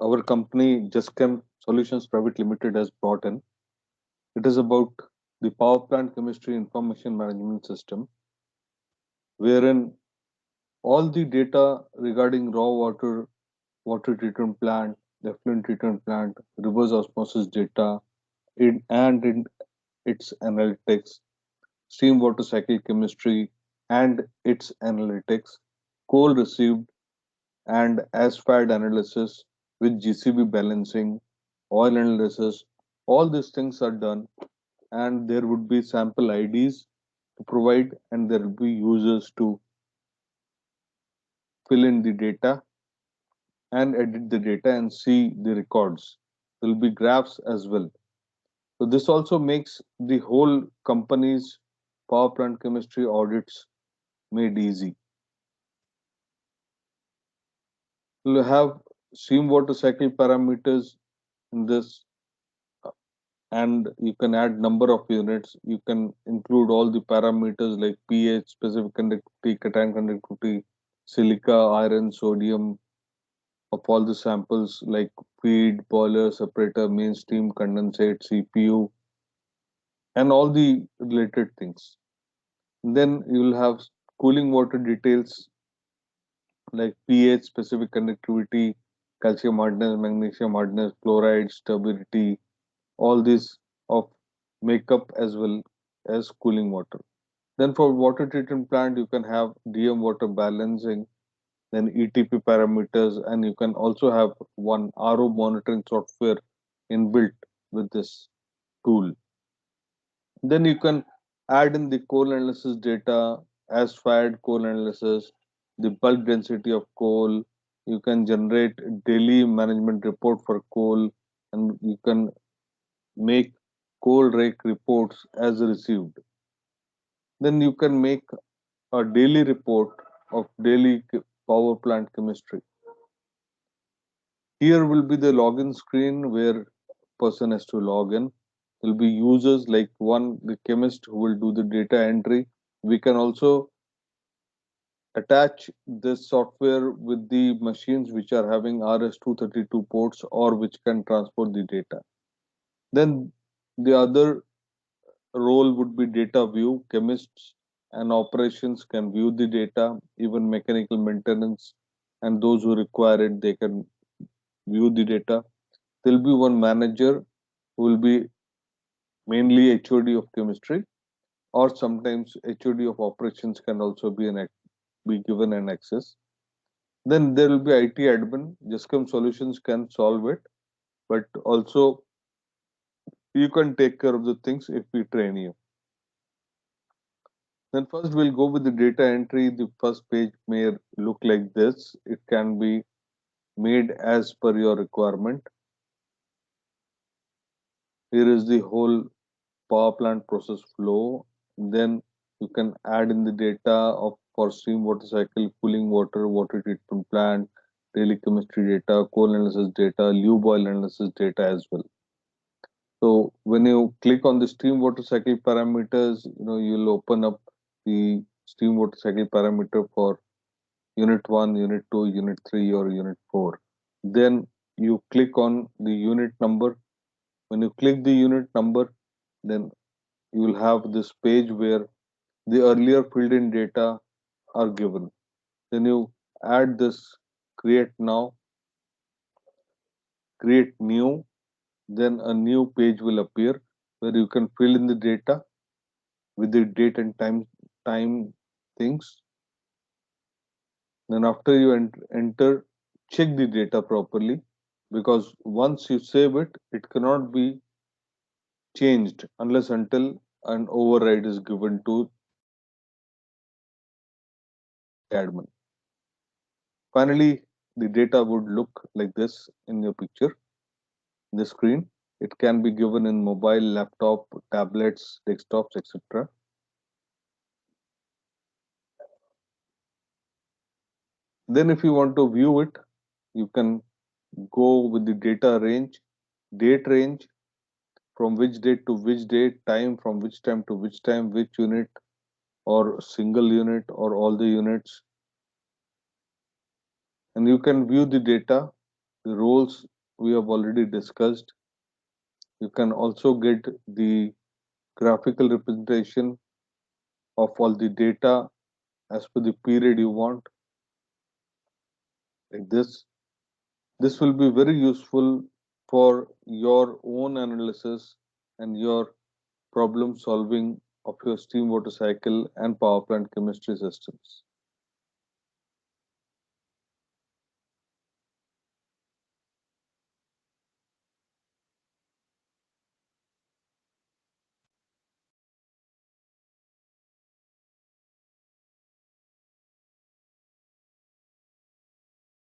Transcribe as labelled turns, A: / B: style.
A: our company Justchem Solutions Private Limited has brought in. It is about the power plant chemistry information management system, wherein all the data regarding raw water, water treatment plant, effluent treatment plant, reverse osmosis data, in its analytics, steam water cycle chemistry and its analytics, coal received and as-fired analysis with GCB balancing, oil analysis, all these things are done, and there would be sample IDs to provide, and there will be users to fill in the data and edit the data and see the records. There will be graphs as well. So this also makes the whole company's power plant chemistry audits made easy. You'll have stream water cycle parameters in this, and you can add number of units. You can include all the parameters like pH, specific conductivity, cation conductivity, silica, iron, sodium of all the samples like feed, boiler, separator, mainstream, condensate, CPU, and all the related things. Then you will have cooling water details like pH, specific conductivity, calcium hardness, magnesium hardness, chlorides, turbidity, all these of makeup as well as cooling water. Then for water treatment plant, you can have DM water balancing, then ETP parameters, and you can also have one RO monitoring software inbuilt with this tool. Then you can add in the coal analysis data, as fired coal analysis, the bulk density of coal. You can generate daily management report for coal, and you can make coal rake reports as received. Then you can make a daily report of daily power plant chemistry. Here will be the login screen where person has to log in. There will be users like one the chemist who will do the data entry. We can also attach this software with the machines which are having RS-232 ports or which can transport the data. Then the other role would be data view. Chemists and operations can view the data, even mechanical maintenance, and those who require it, they can view the data. There will be one manager who will be mainly HOD of chemistry, or sometimes HOD of operations can also be given an access. Then there will be IT admin. Justcom Solutions can solve it, but also you can take care of the things if we train you. Then first we'll go with the data entry. The first page may look like this. It can be made as per your requirement. Here is the whole power plant process flow. Then you can add in the data of for steam water cycle, cooling water, water treatment plant, daily chemistry data, coal analysis data, lube oil analysis data as well. So when you click on the stream water cycle parameters, you'll open up the stream water cycle parameter for unit 1, unit 2, unit 3, or unit 4. Then you click on the unit number. When you click the unit number, then you will have this page where the earlier filled in data are given. Then you add this create now, create new, then a new page will appear where you can fill in the data with the date and time things. Then after you enter, check the data properly, because once you save it, it cannot be changed unless until an override is given to admin. Finally, the data would look like this in your picture, in the screen. It can be given in mobile, laptop, tablets, desktops, etc. Then if you want to view it, you can go with the data range, date range, from which date to which date, time from which time to which time, which unit, or single unit, or all the units. And you can view the data The roles we have already discussed. You can also get the graphical representation of all the data as per the period you want, like this. This will be very useful for your own analysis and your problem solving of your steam water cycle and power plant chemistry systems.